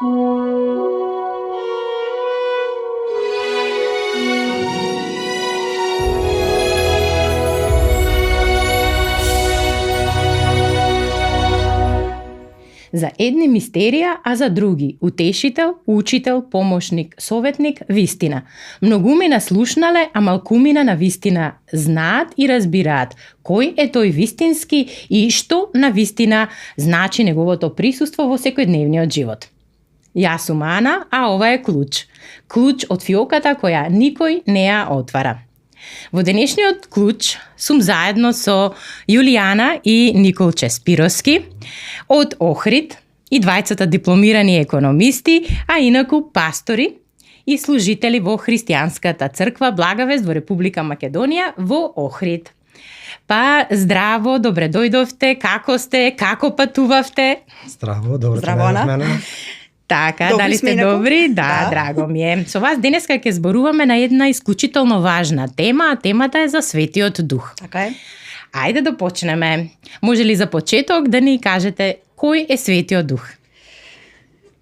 За едни мистерија, а за други утешител, учител, помошник, советник, вистина. Многумина слушнале, а малкумина на вистина знаат и разбираат кој е тој вистински и што на вистина значи неговото присуство во секојдневниот живот. Јас сум Ана, а ова е Клуч. Клуч од фиоката која никој не ја отвара. Во денешниот Клуч сум заедно со Јулијана и Николче Спировски од Охрид и двајцата дипломирани економисти, а инаку пастори и служители во Христијанската црква Благовест во Република Македонија во Охрид. Па, здраво, добре дојдовте, како сте, како патувавте? Здраво, добро. Здраво, Ана. Така, Добри дали сме сте инаку? добри? Да, драго ми е. Со вас денеска ќе зборуваме на една исклучително важна тема, а темата е за Светиот Дух. Така е. Ајде да почнеме. Може ли за почеток да ни кажете кој е Светиот Дух?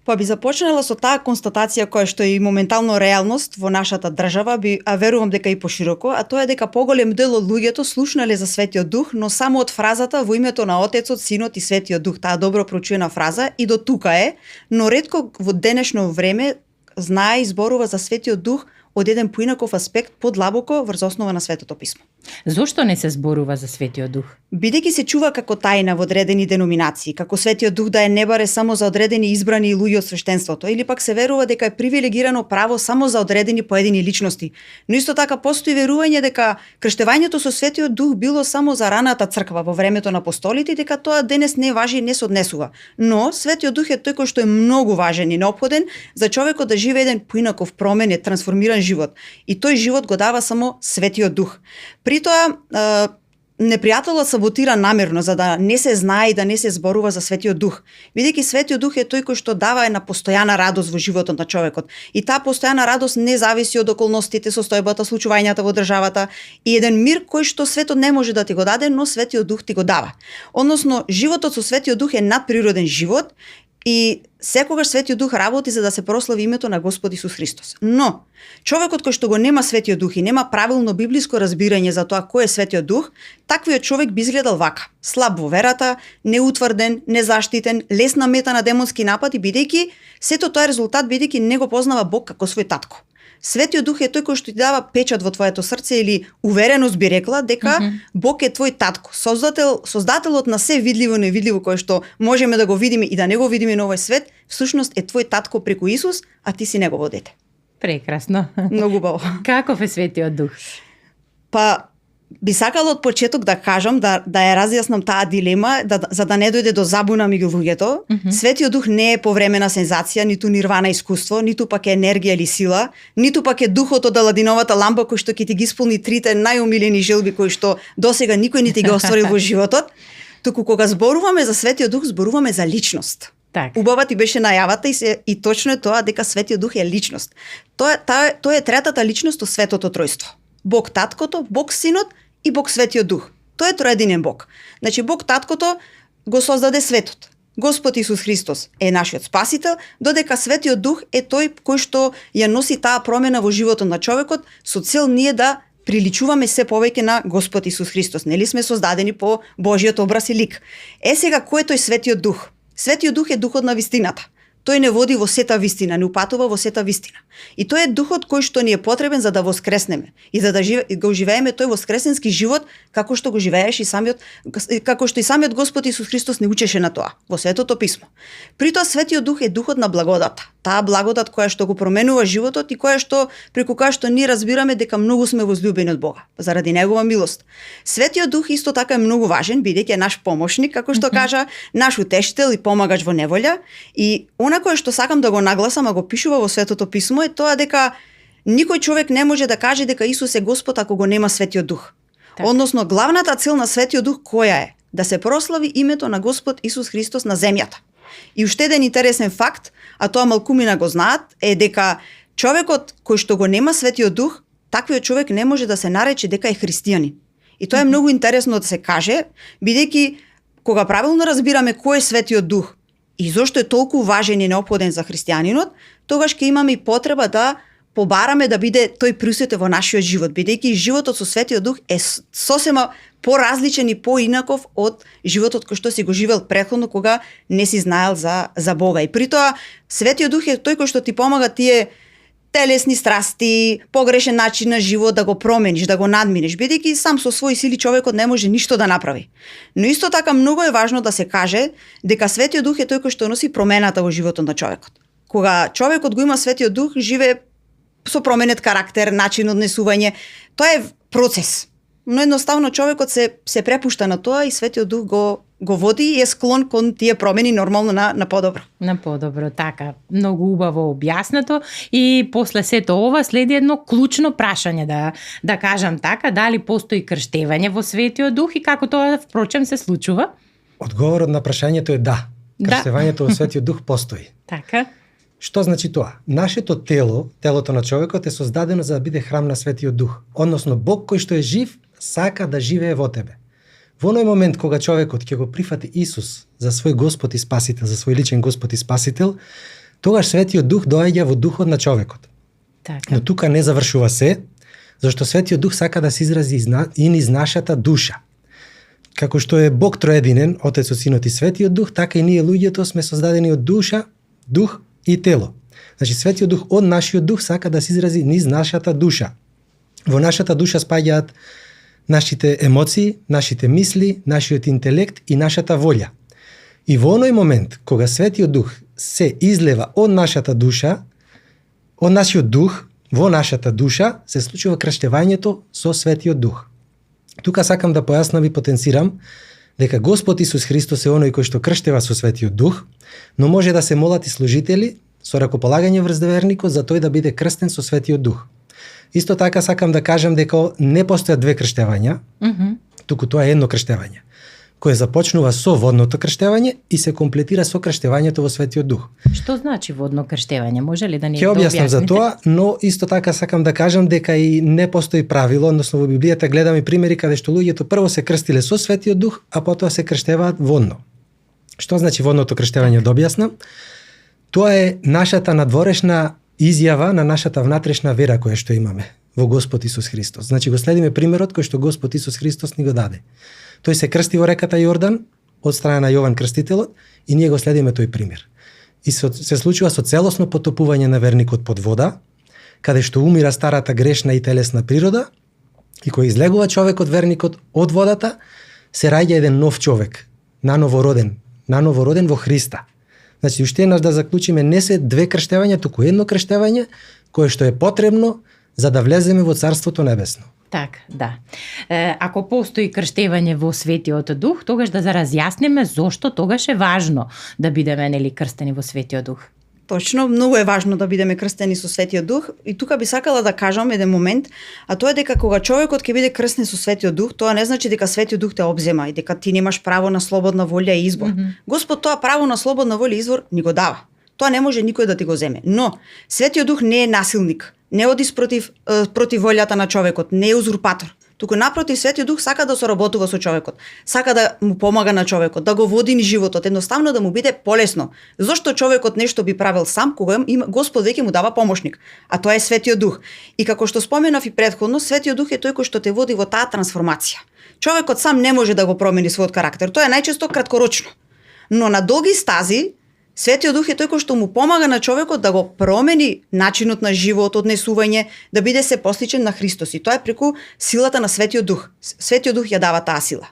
Па би започнала со таа констатација која што е и моментално реалност во нашата држава, а верувам дека и пошироко, а тоа е дека поголем дел од луѓето слушнале за Светиот Дух, но само од фразата во името на Отецот, Синот и Светиот Дух, таа добро проучена фраза и до тука е, но ретко во денешно време знае и зборува за Светиот Дух од еден поинаков аспект, подлабоко врз основа на Светото Писмо. Зошто не се зборува за Светиот Дух? Бидејќи се чува како тајна во одредени деноминации, како Светиот Дух да е не баре само за одредени избрани луѓе од свештенството, или пак се верува дека е привилегирано право само за одредени поедини личности. Но исто така постои верување дека крштевањето со Светиот Дух било само за раната црква во времето на апостолите и дека тоа денес не важи и не се однесува. Но Светиот Дух е тој кој што е многу важен и неопходен за човекот да живее еден поинаков, променет, трансформиран живот. И тој живот го дава само Светиот Дух. При тоа, непријателот саботира намерно за да не се знае и да не се зборува за Светиот Дух. Бидејќи Светиот Дух е тој кој што дава една постојана радост во животот на човекот. И таа постојана радост не зависи од околностите, состојбата, случувањата во државата и еден мир кој што светот не може да ти го даде, но Светиот Дух ти го дава. Односно, животот со Светиот Дух е надприроден живот и секогаш Светиот Дух работи за да се прослави името на Господ Исус Христос. Но, човекот кој што го нема Светиот Дух и нема правилно библиско разбирање за тоа кој е Светиот Дух, таквиот човек би изгледал вака: слаб во верата, неутврден, незаштитен, лесна мета на демонски напади, бидејќи сето тоа е резултат бидејќи не го познава Бог како свој татко. Светиот Дух е тој кој што ти дава печат во твоето срце или увереност би рекла дека Бог е твој татко, создателот на се видливо и невидливо кое што можеме да го видиме и да не го видиме на овој свет, всушност е твој татко преку Исус, а ти си негово дете. Прекрасно. Многу убаво. Каков е Светиот Дух? Па би сакала од почеток да кажам, да ја разјаснам таа дилема, за да не дојде до забуна меѓу луѓето. Светиот Дух не е повремена сензација, ниту нирвана искуство, ниту пак е енергија или сила, ниту пак е духот од Аладиновата лампа кој што ќе ти ги исполни трите најомилени желби кои што досега никој не ти ги остварил во животот. Туку кога зборуваме за Светиот Дух, зборуваме за личност. Так. Убава ти беше најавата и точно е тоа дека Светиот Дух е личност. Тоа е третата личност од Светото Тројство. Бог Таткото, Бог Синот и Бог Светиот Дух. Тој е троединен Бог. Значи Бог Таткото го создаде светот. Господ Исус Христос е нашиот спасител, додека Светиот Дух е тој кој што ја носи таа промена во животот на човекот со цел ние да приличуваме се повеќе на Господ Исус Христос. Нели сме создадени по Божиот образ и лик. Сега кој е тој Светиот Дух? Светиот Дух е духот на вистината. Тој не води во сета вистина, не упатува во сета вистина. И тој е духот кој што ни е потребен за да воскреснеме и за да го живееме тој воскресенски живот како што го живееше и самиот Господ Исус Христос не учеше на тоа во Светото Писмо. При тоа Светиот Дух е духот на благодата. Таа благодат која што го променува животот и преку која што ние разбираме дека многу сме возлюбени од Бога заради негова милост. Светиот Дух исто така е многу важен бидејќи е наш помошник, како што кажа, наш утешител и помагач во неволја. И она кое што сакам да го нагласам, а го пишува во Светото Писмо е тоа дека никој човек не може да каже дека Исус е Господ ако го нема Светиот Дух. Так. Односно, главната цел на Светиот Дух која е? Да се прослави името на Господ Исус Христос на земјата. И уште еден интересен факт, а тоа малкумина го знаат, е дека човекот кој што го нема Светиот Дух, таквиот човек не може да се нарече дека е христијанин. И тоа е многу интересно да се каже, бидејќи кога правилно разбираме кој е Светиот Дух и зошто е толку важен и неопходен за христијанинот, тогаш ќе имаме и потреба да побараме да биде тој присутен во нашиот живот, бидејќи животот со Светиот Дух е сосема поразличен и поинаков од животот кој што си го живел претходно кога не си знаел за Бога. И притоа Светиот Дух е тој кој што ти помага тие телесни страсти, погрешен начин на живот да го промениш, да го надминеш, бидејќи сам со своји сили човекот не може ништо да направи. Но исто така многу е важно да се каже дека Светиот Дух е тој кој што носи промената во животот на човекот. Кога човекот го има Светиот Дух, живее со променет карактер, начин однесување, тоа е процес. Но едноставно човекот се препушта на тоа и Светиот Дух го води и е склон кон тие промени нормално на подобро. На подобро, така. Многу убаво објаснато и после сето ова следи едно клучно прашање, да кажам така, дали постои крштевање во Светиот Дух и како тоа впрочем се случува? Одговорот на прашањето е да. Крштевањето во Светиот Дух постои. Така. Што значи тоа? Нашето тело, телото на човекот е создадено за да биде храм на Светиот Дух. Односно Бог кој што е жив сака да живее во тебе. Во оној момент кога човекот ќе го прифати Исус за свој Господ и Спасител, за свој личен Господ и Спасител, тогаш Светиот Дух доаѓа во духот на човекот. Така. Но тука не завршува се, зашто Светиот Дух сака да се изрази и низ нашата душа. Како што е Бог троединен, Отецот, Синот и Светиот Дух, така и ние луѓето сме создадени од душа, дух и тело. Значи Светиот Дух од нашиот дух сака да се изрази низ нашата душа. Во нашата душа спаѓаат нашите емоции, нашите мисли, нашиот интелект и нашата волја. И во оној момент кога Светиот Дух се излева од нашата душа, од нашиот дух во нашата душа, се случува крштевањето со Светиот Дух. Тука сакам да појаснам и потенцирам дека Господ Исус Христос е оној кој што крштева со Светиот Дух, но може да се молат и служители со ракополагање врз верникот за тој да биде крстен со Светиот Дух. Исто така сакам да кажам дека не постојат две крштевања, туку тоа е едно крштевање, кое започнува со водното крштевање и се комплетира со крштевањето во Светиот Дух. Што значи водно крштевање? Може ли да ни Ќе објаснам за тоа, но исто така сакам да кажам дека и не постои правило, односно во Библијата гледаме примери каде што луѓето прво се крстиле со Светиот Дух, а потоа се крштеваат водно. Што значи водното крштевање, да објаснам? Тоа е нашата надворешна изјава на нашата внатрешна вера која што имаме во Господ Исус Христос. Значи го следиме примерот кој што Господ Исус Христос ни го даде. Тој се крсти во реката Јордан од страна на Јован Крстителот и ние го следиме тој пример. И се случува со целосно потопување на верникот под вода, каде што умира старата грешна и телесна природа и кој излегува човекот верникот од водата, се раѓа еден нов човек, наново роден во Христа. Значи, уште еднаш да заклучиме, не се две крштевања, туку едно крштевање, кое што е потребно за да влеземе во Царството Небесно. Така, да. Ако постои крштевање во Светиот Дух, тогаш да заразјасниме зошто тогаш е важно да бидеме нели крстени во Светиот Дух. Точно, многу е важно да бидеме крстени со Светиот Дух и тука би сакала да кажам еден момент, а тоа е дека кога човекот ќе биде крстен со Светиот Дух, тоа не значи дека Светиот Дух те обзема и дека ти немаш право на слободна волја и избор. Господ тоа право на слободна волја и избор ни го дава. Тоа не може никој да ти го земе. Но Светиот Дух не е насилник, не оди против волјата на човекот, не е узурпатор. Туку напротив, Светиот Дух сака да соработува со човекот, сака да му помага на човекот, да го води низ животот, едноставно да му биде полесно. Зошто човекот нешто би правил сам кога Господ веќе му дава помошник, а тоа е Светиот Дух. И како што споменав и претходно, Светиот Дух е тој кој што те води во таа трансформација. Човекот сам не може да го промени својот карактер, тоа е најчесто краткорочно. Но на долги стази Светиот Дух е тој кој што му помага на човекот да го промени начинот на живот, однесување, да биде се посличен на Христос. И тоа е преку силата на Светиот Дух. Светиот Дух ја дава таа сила.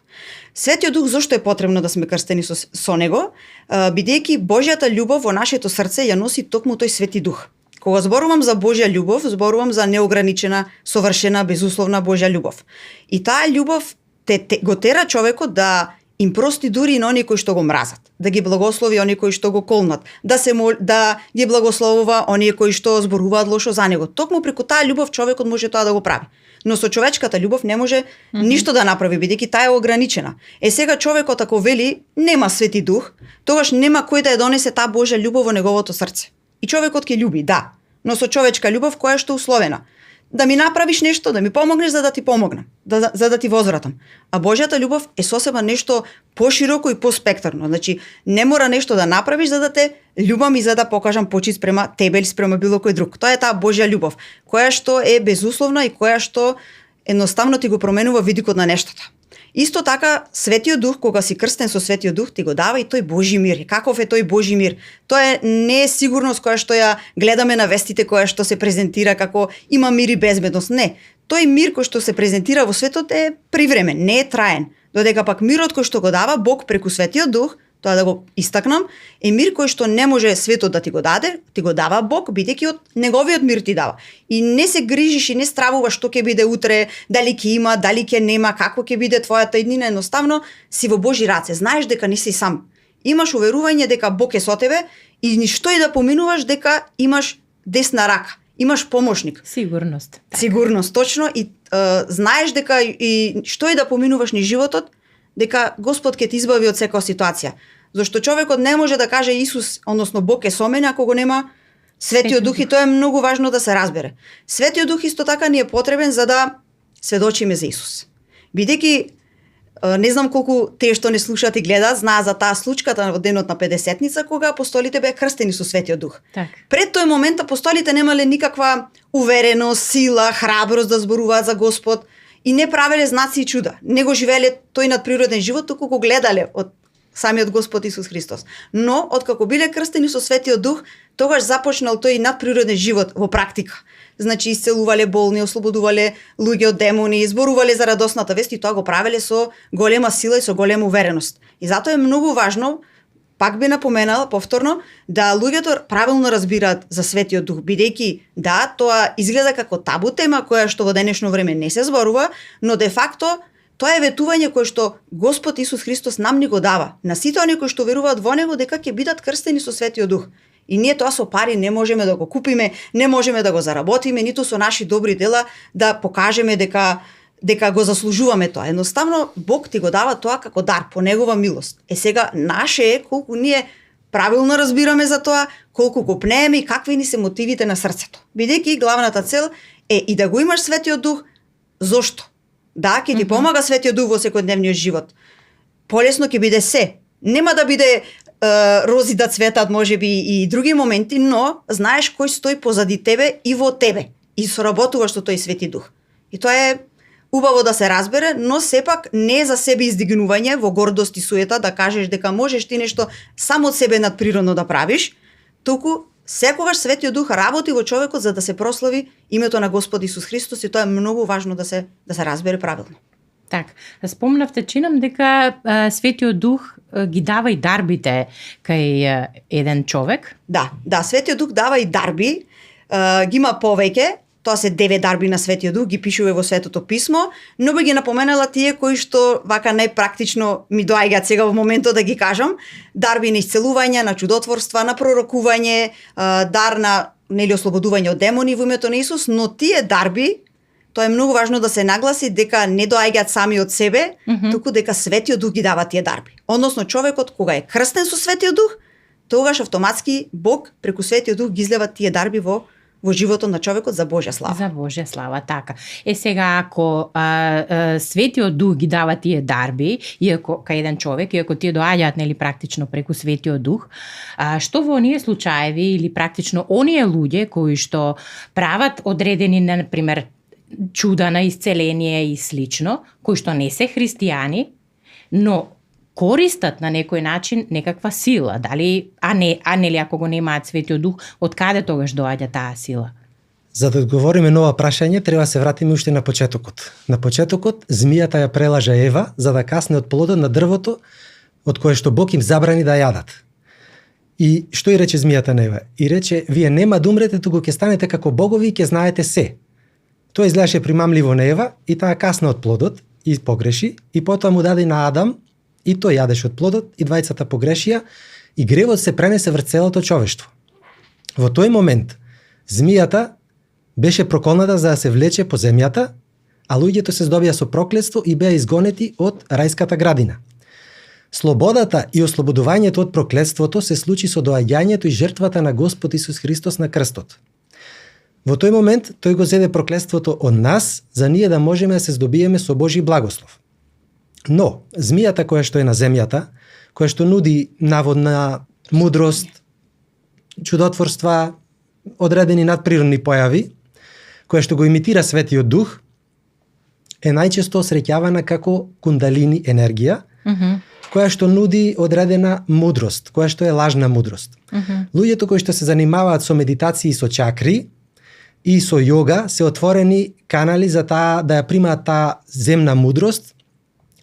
Светиот Дух зошто е потребно да сме крстени со него? Бидејќи Божјата љубов во нашето срце ја носи токму тој Свети Дух. Кога зборувам за Божја љубов, зборувам за неограничена, совршена, безусловна Божја љубов. И таа љубов го тера човекот да им прости дури и на оние кои што го мразат, да ги благослови оние кои што го колнат, да ги благословува оние кои што зборуваат лошо за него. Токму преку таа љубов човекот може тоа да го прави. Но со човечката љубов не може ништо да направи, бидејќи таа е ограничена. Сега човекот ако вели нема Свети Дух, тогаш нема кој да ја донесе таа Божја љубов во неговото срце. И човекот ќе љуби, да, но со човечка љубов која што е условена. да ми направиш нешто, да ми помогнеш за да ти помогнам, за да ти возвратам. А Божјата љубов е сосема нешто пошироко и поспектарно. Значи, не мора нешто да направиш за да те љубам и за да покажам почит спрема тебе или спрема било кој друг. Тоа е таа Божја љубов, која што е безусловна и која што едноставно ти го променува видикот на нештото. Исто така, Светиот Дух, кога си крстен со Светиот Дух, ти го дава и тој Божји мир. Каков е тој Божји мир? Тоа не е сигурност која што ја гледаме на вестите, која што се презентира како има мир и безбедност. Не. Тој мир кој што се презентира во светот е привремен, не е траен. Додека пак мирот кој што го дава Бог преку Светиот Дух, тоа да го истакнам, е мир кој што не може светот да ти го даде, ти го дава Бог, бидејќи од неговиот мир ти дава. И не се грижиш и не стравуваш што ќе биде утре, дали ќе има, дали ќе нема, како ќе биде твојата иднина, едноставно си во Божји раце, знаеш дека не си сам. Имаш уверување дека Бог е со тебе и ништо и да поминуваш дека имаш десна рака, имаш помошник. Сигурност. Сигурност, точно, и знаеш дека и што и да поминуваш низ животот, дека Господ ќе те избави од секоја ситуација. Зашто човекот не може да каже Исус, односно Бог е со мене, ако го нема Светиот Дух, и тоа е многу важно да се разбере. Светиот Дух исто така ни е потребен за да сведочиме за Исус. Бидејќи не знам колку тие што не слушаат и гледаат знаат за таа случката во денот на Педесетница кога апостолите беа крстени со Светиот Дух. Так. Пред тој момент апостолите немале никаква увереност, сила, храброст да зборуваат за Господ и не правеле знаци и чуда. Не го живееле тој надприроден живот, туку го гледале од самиот Господ Исус Христос. Но откако биле крстени со Светиот Дух, тогаш започнал тој надприроден живот во практика. Значи исцелувале болни, ослободувале луѓе од демони, зборувале за радосната вест и тоа го правеле со голема сила и со голема увереност. И затоа е многу важно, пак би напоменала повторно, да луѓето правилно разбираат за Светиот Дух, бидејќи да, тоа изгледа како табу тема која што во денешно време не се зборува, но де факто тоа е ветување кое што Господ Исус Христос нам ни го дава. На сите оние кои што веруваат во него дека ќе бидат крстени со Светиот Дух. И ние тоа со пари не можеме да го купиме, не можеме да го заработиме, ниту со наши добри дела да покажеме дека го заслужуваме тоа. Едноставно Бог ти го дава тоа како дар по негова милост. Сега наше е колку ние правилно разбираме за тоа, колку го пнееме и какви ни се мотивите на срцето. Бидејќи главната цел е и да го имаш Светиот Дух. Зошто? Да, ќе ти помага Светиот Дух во секојдневниот живот. Полесно ќе биде се. Нема да биде рози да цветат, можеби и други моменти, но знаеш кој стои позади тебе и во тебе и соработуваш со тој Свети Дух. И тоа е убаво да се разбере, но сепак не е за себе издигнување во гордост и суета да кажеш дека можеш ти нешто само од себе надприродно да правиш, туку секогаш Светиот Дух работи во човекот за да се прослави името на Господ Исус Христос и тоа е многу важно да се разбере правилно. Так, спомнавте, чинам дека Светиот Дух ги дава и дарбите кај еден човек. Да, Светиот Дух дава и дарби, ги има повеќе, тоа се 9 дарби на Светиот Дух, ги пишува во Светото писмо, но би ги напоменала тие кои што вака најпрактично ми доаѓаат сега во моментот да ги кажам. Дарби на исцелување, на чудотворства, на пророкување, дар на ослободување од демони во името на Исус, но тие дарби, тоа е многу важно да се нагласи дека не доаѓаат сами од себе, туку дека Светиот Дух ги дава тие дарби. Односно човекот кога е крстен со Светиот Дух, тогаш автоматски Бог преку Светиот Дух ги излева тие дарби во животот на човекот за Божја слава. За Божја слава, така. Сега ако Светиот Дух ги дава тие дарби, иако кај еден човек, иако тие доаѓаат нели практично преку Светиот Дух, што во оние случаеви или практично оние луѓе кои што прават одредени, на пример, чуда на исцеление и слично, кои што не се христијани, но користат на некој начин некаква сила, дали нели ако го немаат Светиот Дух, од каде тогаш доаѓа таа сила? За да одговориме на ова прашање, треба да се вратиме уште на почетокот. На почетокот змијата ја прелажа Ева за да касне од плодот на дрвото од кое што Бог им забрани да јадат. И што и рече змијата на Ева? И рече: вие нема да умрете, туку ќе станете како богови и ќе знаете се. Тоа изгледаше примамливо на Ева и таа касна од плодот и погреши, и потоа му даде на Адам и тој јадеше од плодот и двајцата погрешија и гревот се пренесе врз целото човештво. Во тој момент змијата беше проколната за да се влече по земјата, а луѓето се здобија со проклетство и беа изгонети од рајската градина. Слободата и ослободувањето од проклетството се случи со доаѓањето и жртвата на Господ Исус Христос на крстот. Во тој момент тој го зеде проклетството од нас за ние да можеме да се здобиеме со Божји благослов. Но змијата која што е на земјата, која што нуди наводна мудрост, чудотворства, одредени надприродни појави, која што го имитира Светиот Дух, е најчесто среќавана како кундалини енергија, која што нуди одредена мудрост, која што е лажна мудрост. Луѓето кои што се занимаваат со медитации со чакри и со јога се отворени канали за таа да ја примаат таа земна мудрост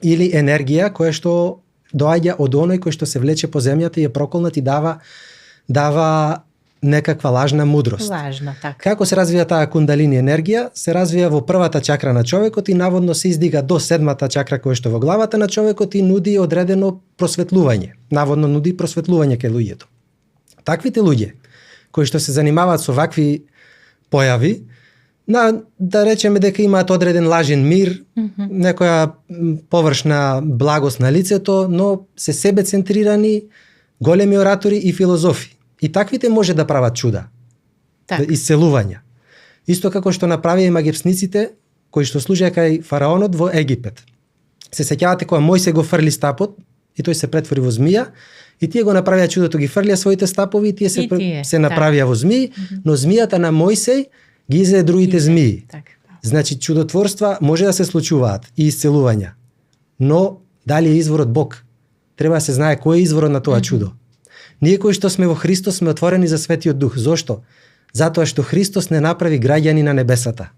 или енергија која што доаѓа од оној кој што се влече по земјата и е проколнат и дава некаква лажна мудрост. Лажна, така. Како се развија таа кундалини енергија? Се развија во првата чакра на човекот и наводно се издига до седмата чакра која што во главата на човекот и нуди одредено просветлување. Наводно нуди просветлување кај луѓето. Таквите луѓе кои што се занимаваат со вакви појави, да речеме дека имаат одреден лажен мир, некоја површна благост на лицето, но се себе центрирани, големи оратори и филозофи. И таквите може да прават чуда, исцелувања. Исто како што направија и магепсниците кои што служеа кај фараонот во Египет. Се сеќавате кога Мојсе го фрли стапот и тој се претвори во змија, и тие го направија чудото, ги фрлија своите стапови и тие се направија во змии, но змијата на Мојсей ги изеде другите змии. Значи чудотворства може да се случуваат и исцелувања, но дали е изворот Бог? Треба да се знае кој е изворот на тоа чудо. Ние кои што сме во Христос сме отворени за Светиот Дух. Зошто? Затоа што Христос не направи граѓани на небесата.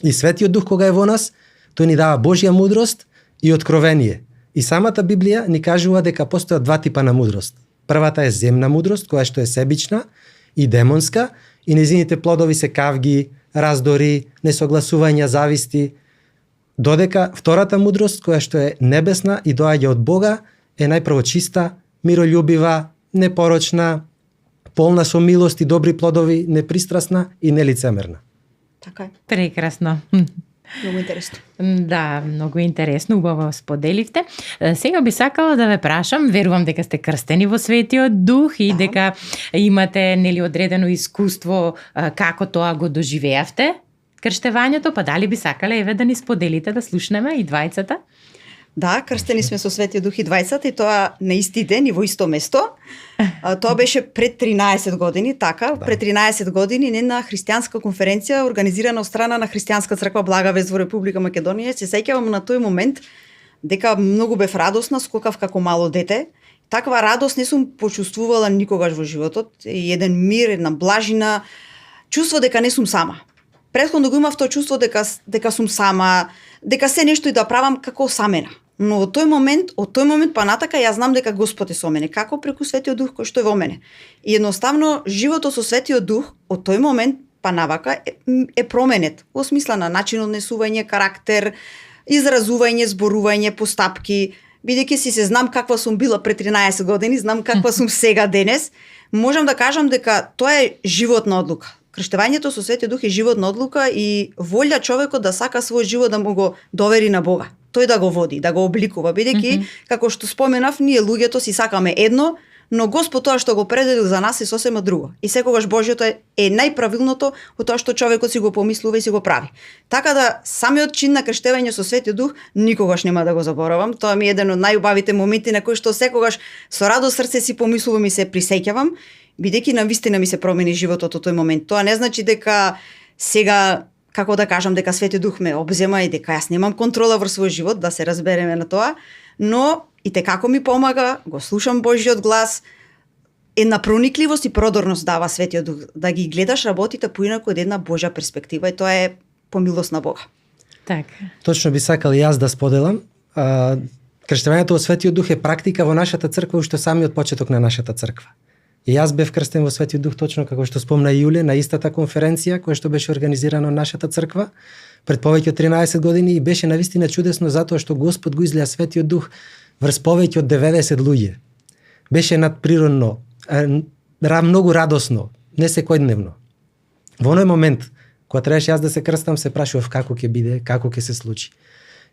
И Светиот Дух кога е во нас, тој ни дава Божја мудрост и откровение. И самата Библија ни кажува дека постојат два типа на мудрост. Првата е земна мудрост, која што е себична и демонска, и нејзините плодови се кавги, раздори, несогласувања, зависти. Додека втората мудрост, која што е небесна и доаѓа од Бога, е најпрво чиста, мирољубива, непорочна, полна со милост и добри плодови, непристрасна и нелицемерна. Така е. Прекрасно. Многу интересно. Да, многу интересно, убаво споделивте. Сега би сакала да ве прашам, верувам дека сте крстени во Светиот Дух и дека имате нели одредено искуство како тоа го доживеавте крштевањето, па дали би сакале еве да ни споделите да слушнеме и двајцата? Да, крстени сме со Светиот Дух и двајцата и тоа на исти ден и во исто место. Тоа беше пред 13 години, така, пред 13 години на една христијанска конференција организирана од страна на Христијанска црква Блага вест во Република Македонија. Се сеќавам на тој момент дека многу бев радосна, скокав како мало дете. Таква радост не сум почувствувала никогаш во животот. И еден мир, една блажина, чувство дека не сум сама. Претходно го имав тоа чувство дека сум сама, дека се нешто и да правам како самена. Но од тој момент па натака јас знам дека Господ е со мене, како преку Светиот Дух кој што е во мене. И едноставно животот со Светиот Дух од тој момент па навака е променет во смисла на начин однесување, карактер, изразување, зборување, постапки. Бидејќи се знам каква сум била пред 13 години, знам каква сум сега денес, можам да кажам дека тоа е животна одлука. Крштевањето со Светиот Дух е животна одлука и волја човекот да сака својот живот да му го довери на Бога. Тој да го води, да го обликува, бидејќи како што споменав, ние луѓето си сакаме едно, но Господ тоа што го пределил за нас е сосема друго. И секогаш Божјото е најправилното од тоа што човекот си го помислува и си го прави. Така да самиот чин на крштевање со Светиот Дух никогаш нема да го заборавам. Тоа ми е еден од најубавите моменти на кои што секогаш со радост срце си помислувам и се присеќавам, бидејќи навистина ми се промени животот од тој момент. Тоа не значи дека сега, како да кажам, дека Светиот Дух ме обзема и дека јас немам контрола врз својот живот, да се разбереме на тоа, но и те како ми помага, го слушам Божјиот глас, една проникливост и продорност дава Светиот Дух, да ги гледаш работите поинаку од една Божја перспектива и тоа е по милост на Бога. Така. Точно би сакал и јас да споделам. Крштевањето од Светиот Дух е практика во нашата црква уште самиот почеток на нашата црква. И јас бев крстен во Светиот Дух точно како што спомна Јуле на истата конференција која што беше организирана од нашата црква пред повеќе од 13 години и беше навистина чудесно затоа што Господ го излеа Светиот Дух врз повеќе од 90 луѓе. Беше надприродно, многу радосно, не секојдневно. Во оној момент кога требаше јас да се крстам, се прашував како ќе биде, како ќе се случи.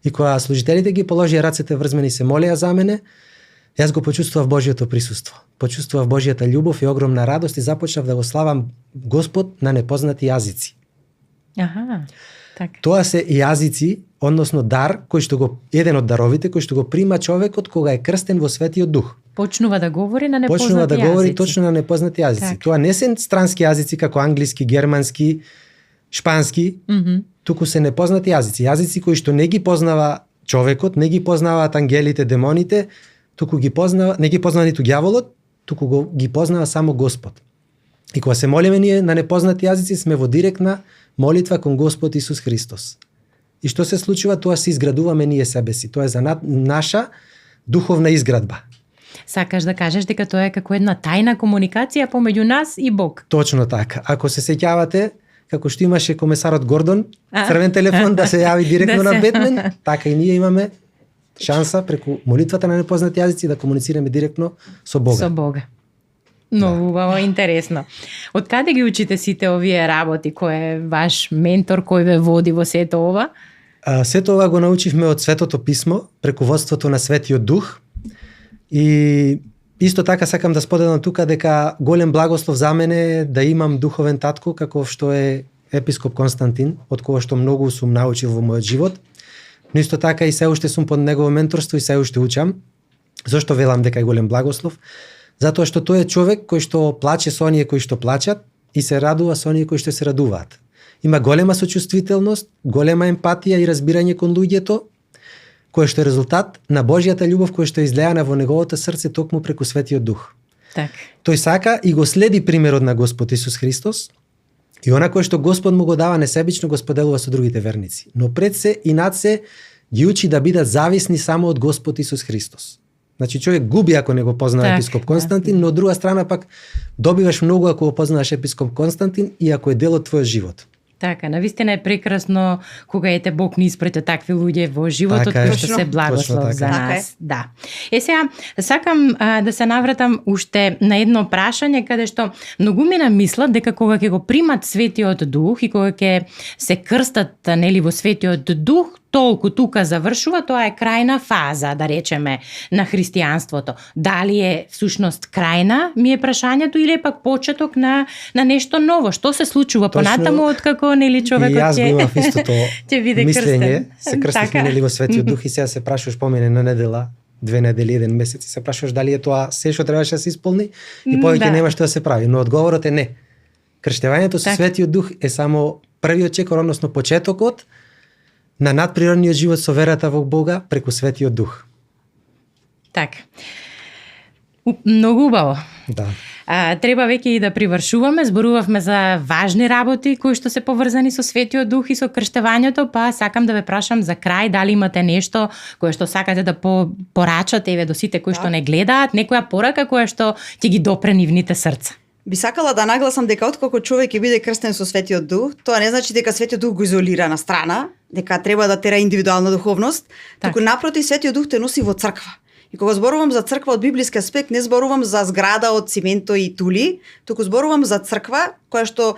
И кога служителите ги положија рацете врз мене и се молеа за мене, Јас го почувствував Божјото присуство. Почувствував Божјата љубов и огромна радост и започнав да го славам Господ на непознати јазици. Аха, така. Тоа се јазици, односно дар, кој што го еден од даровите кој што го прима човекот кога е крстен во Светиот Дух. Почнува да говори на непознати Почнува да говори јазици. точно на непознати јазици. Така. Тоа не се странски јазици како англиски, германски, шпански, туку се непознати јазици. Јазици кои што не ги познава човекот, не ги познаваат ангелите, демоните, туку ги познава, не ги познава ниту ѓаволот, туку ги познава само Господ. И кога се молиме ние на непознати јазици, сме во директна молитва кон Господ Исус Христос. И што се случува? Тоа се изградуваме ние себе си. Тоа е за наша духовна изградба. Сакаш да кажеш дека тоа е како една тајна комуникација помеѓу нас и Бог. Точно така. Ако се сеќавате, како што имаше комесарот Гордон, црвен телефон да се јави директно Да на се. Бетмен, така и ние имаме шанса преку молитвата на непознати јазици да комуницираме директно со Бога. Со Бога. Многу убаво, интересно. Од каде ги учите сите овие работи? Кој е ваш ментор, кој ве води во сето ова? Сето ова го научивме од Светото Писмо, преку водството на Светиот Дух. И исто така сакам да споделам тука дека голем благослов за мене е да имам духовен татко каков што е епископ Константин, од кого што многу сум научил во мојот живот. Но исто така и се уште сум под негово менторство и се уште учам. Зошто велам дека е голем благослов? Затоа што тој е човек кој што плаче со оние кои што плачат и се радува со оние кои што се радуваат. Има голема сочувствителност, голема емпатија и разбирање кон луѓето, кој што е резултат на Божјата љубов која што е излеана во неговото срце токму преку Светиот Дух. Така. Тој сака и го следи примерот на Господ Исус Христос и она кое што Господ му го дава несебично го споделува со другите верници. Но пред се и над се ги учи да бидат зависни само од Господ Исус Христос. Значи човек губи ако не го познава Так, епископ Константин, но од друга страна пак добиваш многу ако го познаваш епископ Константин и ако е дел од твојот живот. Така, навистина е прекрасно кога ете Бог ни испрати такви луѓе во животот Така е. кои што Точно. се благослов Точно за така. Така нас. Да. Сега сакам да се навратам уште на едно прашање каде што многумина мислат дека кога ќе го примат Светиот Дух и кога ќе се крстат нели во Светиот Дух, толку тука завршува, тоа е крајна фаза, да речеме, на христијанството. Дали е всушност крајна, ми е прашањето, или е пак почеток на нешто ново? Што се случува Точно. понатаму откако нели човекот И јас го имав истото ќе биде мислење, крстен. се крстивме Така. нели во Светиот Дух и сега се прашуваш помене на недела, 2 недели, 1 месец и се прашуваш дали е тоа се што требаше да се исполни и повеќе Да. нема што да се прави, но одговорот е не. Крштевањето со Така. Светиот Дух е само првиот чекор, односно почетокот на надприродниот живот со верата во Бога преку Светиот Дух. Така. Многу убаво. Да. Треба веќе и да привршуваме, зборувавме за важни работи кои што се поврзани со Светиот Дух и со крштевањето, па сакам да ве прашам за крај дали имате нешто кое што сакате да порачате еве до сите кои што не гледаат, некоја порака која што ќе ги допре нивните срца. Би сакала да нагласам дека откако човек ќе биде крстен со Светиот Дух, тоа не значи дека Светиот Дух го изолира на страна, дека треба да тера индивидуална духовност, туку напротив Светиот Дух те носи во црква. И кога зборувам за црква од библиски аспект, не зборувам за зграда од цименто и тули, туку зборувам за црква која што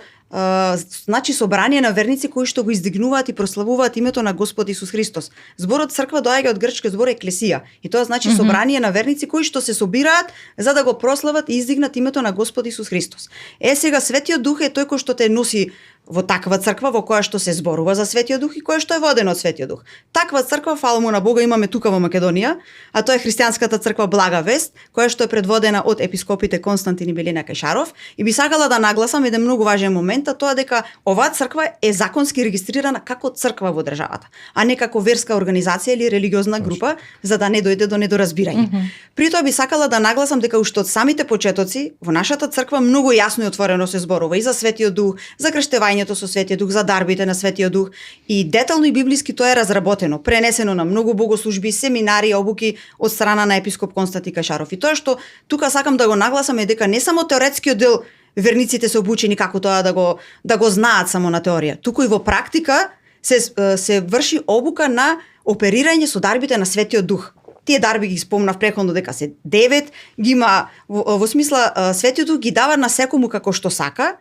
значи собрание на верници кои што го издигнуваат и прославуваат името на Господ Исус Христос. Зборот црква доаѓа од грчкиот збор еклесија и тоа значи собрание на верници кои што се собираат за да го прослават и издигнат името на Господ Исус Христос. Сега Светиот Дух е тој кој што те носи во таква црква во која што се зборува за Светиот Дух и која што е водена од Светиот Дух. Таква црква, фала му на Бога, имаме тука во Македонија, а тоа е христијанската црква Блага Вест, која што е предводена од епископите Константин и Белина Кајшаров, и би сакала да нагласам еден многу важен момент, а тоа дека оваа црква е законски регистрирана како црква во државата, а не како верска организација или религиозна група, за да не дојде до недоразбирање. При тоа би сакала да нагласам дека уште од самите почетоци во нашата црква многу јасно и отворено се зборува и за Светиот Дух, за крштевањето со Светиот Дух, за дарбите на Светиот Дух, и детално и библиски тоа е разработено, пренесено на многу богослужби, семинари, обуки од страна на епископ Константин Кајшаров. И тоа што тука сакам да го нагласам е дека не само теоретскиот дел верниците се обучени како тоа да го знаат само на теорија, туку и во практика се врши обука на оперирање со дарбите на Светиот Дух. Тие дарби ги спомнав претходно дека се 9, ги има во смисла Светиот Дух ги дава на секому како што сака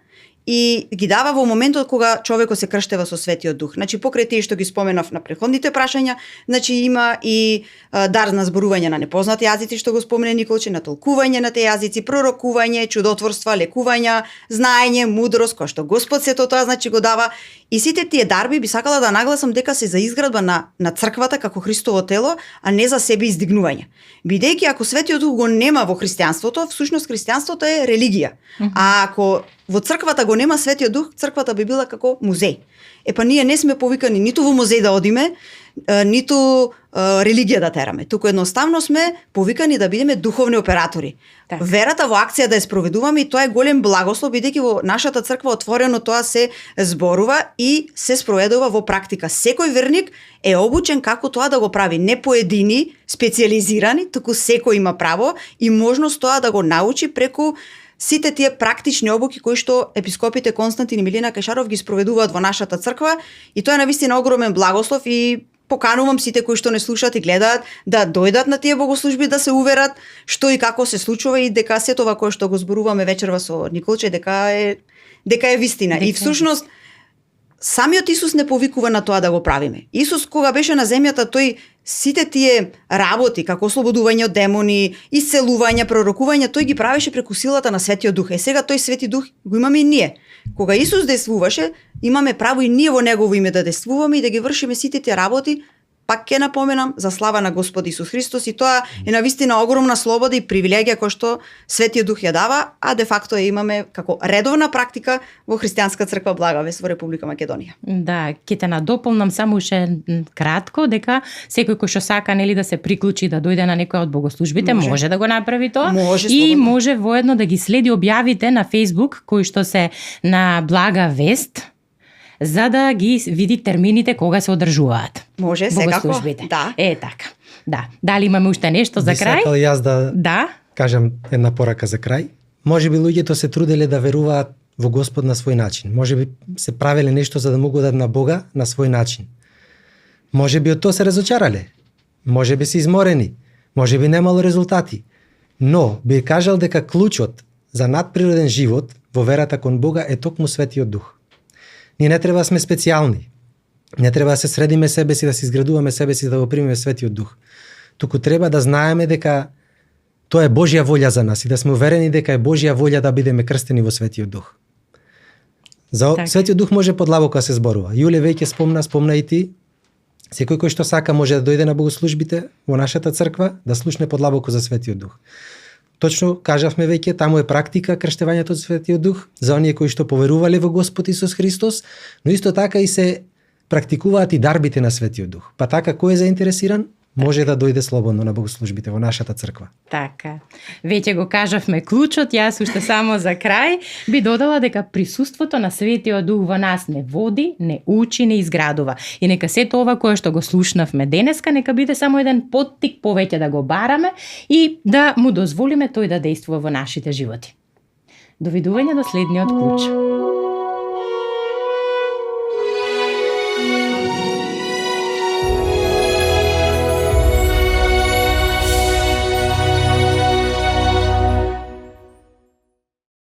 и ги дава во моментот кога човекот се крштева со Светиот Дух. Значи покрај тие што ги споменав на претходните прашања, значи има и дар на зборување на непознати јазици што го спомена Николче, на толкување на тие јазици, пророкување, чудотворства, лекувања, знаење, мудрост, кој што Господ сето тоа значи го дава. И сите тие дарби би сакала да нагласам дека се за изградба на црквата како Христово тело, а не за себе издигнување. Бидејќи ако Светиот Дух го нема во христијанството, всушност христијанството е религија. А ако во црквата го нема Светиот Дух, црквата би била како музеј. Па ние не сме повикани ниту во музеј да одиме, ниту религија да тераме. Туку едноставно сме повикани да бидеме духовни оператори. Так. Верата во акција да ја спроведуваме, и тоа е голем благослов, бидејќи во нашата црква отворено тоа се зборува и се спроведува во практика. Секој верник е обучен како тоа да го прави, не поедини специјализирани, туку секој има право и можност тоа да го научи преку сите тие практични обуки кои што епископите Константин и Милина Кешаров ги спроведуваат во нашата црква, и тоа е навистина огромен благослов и поканувам сите кои што не слушаат и гледаат да дојдат на тие богослужби, да се уверат што и како се случува и дека сето ова кое што го зборуваме вечерва со Николче дека е вистина. И всушност самиот Исус не повикува на тоа да го правиме. Исус кога беше на земјата, тој сите тие работи, како ослободување од демони, исцелување, пророкување, тој ги правеше преку силата на Светиот Дух. Сега тој Свети Дух го имаме и ние. Кога Исус действуваше, имаме право и ние во негово име да действуваме и да ги вршиме сите тие работи, пак ќе напоменам, за слава на Господ Исус Христос, и тоа е навистина огромна слобода и привилегија која што Светиот Дух ја дава, а де факто ја имаме како редовна практика во христијанска црква Благовест во Република Македонија. Да, ќе те надополнам само уште кратко дека секој кој што сака нели да се приклучи да дојде на некоја од богослужбите може да го направи тоа. Може, и слободно. може воедно да ги следи објавите на Facebook кои што се на Блага Вест, за да ги види термините кога се одржуваат. Може, секако. Богослужбите. Да. Така. Да. Дали имаме уште нешто за Би крај? сакал јас Да. кажам една порака за крај. Може би луѓето се труделе да веруваат во Господ на свој начин. Може би се правеле нешто за да му годат на Бога на свој начин. Може би од тоа се разочарале. Може би се изморени. Може би немало резултати. Но би кажал дека клучот за надприроден живот во верата кон Бога е токму Светиот Дух. Ние не треба да сме специјални. Не треба да се средиме себе си, да се изградуваме себе си, да го примеме Светиот Дух. Туку треба да знаеме дека тоа е Божја волја за нас и да сме уверени дека е Божја волја да бидеме крстени во Светиот Дух. За Така. Светиот Дух може подлабоко да се зборува. Јуле веќе спомна и ти. Секој кој што сака може да дојде на богослужбите во нашата црква да слушне подлабоко за Светиот Дух. Точно кажавме веќе, таму е практика крштевањето од Светиот Дух за оние кои што поверувале во Господ Исус Христос, но исто така и се практикуваат и дарбите на Светиот Дух. Па така кој е заинтересиран, може да дојде слободно на богослужбите во нашата црква. Така. Веќе го кажавме клучот, јас уште само за крај би додала дека присуството на Светиот Дух во нас не води, не учи, не изградува. И нека сето ова кое што го слушнавме денеска, нека биде само еден поттик повеќе да го бараме и да му дозволиме тој да действува во нашите животи. Довидување до следниот клуч.